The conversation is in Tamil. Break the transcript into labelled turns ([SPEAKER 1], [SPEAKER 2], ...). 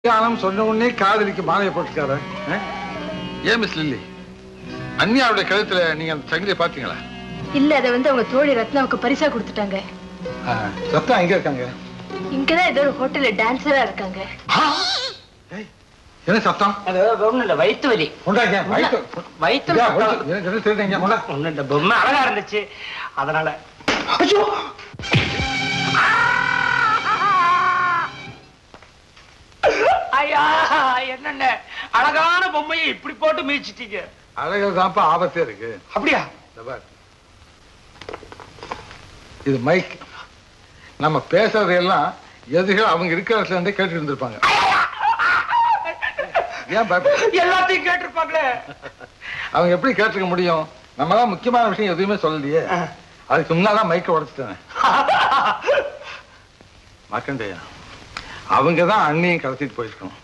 [SPEAKER 1] சொன்ன உடனே காதலிக்கு மாலையை போட்டுக்கார. ஏன் மிஸ் லில்லி, அன்னியாவுடைய கழுத்துல நீங்க அந்த சங்கிலியை பாத்தீங்களா?
[SPEAKER 2] இல்ல, அதை அவங்க தோழி ரத்னாவுக்கு பரிசா கொடுத்துட்டாங்க.
[SPEAKER 1] ரத்னா எங்க இருக்காங்க?
[SPEAKER 2] இங்கதான் ஏதோ ஒரு ஹோட்டல்ல டான்சரா இருக்காங்க.
[SPEAKER 1] என்ன சத்தம்?
[SPEAKER 3] அது ஒண்ணு இல்ல, வயிற்று வலி. வயிற்று பொம்மை அழகா இருந்துச்சு, அதனால. ஐயா, என்னென்ன அழகான பொம்மையை இப்படி போட்டு மீச்சிட்டீங்க.
[SPEAKER 1] அழகுதான்ப்பா ஆபத்தே இருக்கு.
[SPEAKER 3] அப்படியா?
[SPEAKER 1] இது மைக். நம்ம பேசுறதையெல்லாம் எதிர்கள் அவங்க இருக்கிற இடத்துல இருந்தே கேட்டு இருந்திருப்பாங்க. ஏன்
[SPEAKER 3] எல்லாத்தையும் கேட்டிருப்பாங்களே.
[SPEAKER 1] அவங்க எப்படி கேட்டுக்க முடியும்? நம்மதான் முக்கியமான விஷயம் எதுவுமே சொல்லலையே. அதுக்கு முன்னாதான் மைக்க உடைச்சிட்டேன். மார்க்கண்டேயா, அவங்கதான் அண்ணியும் கடத்திட்டு போயிருக்கணும்.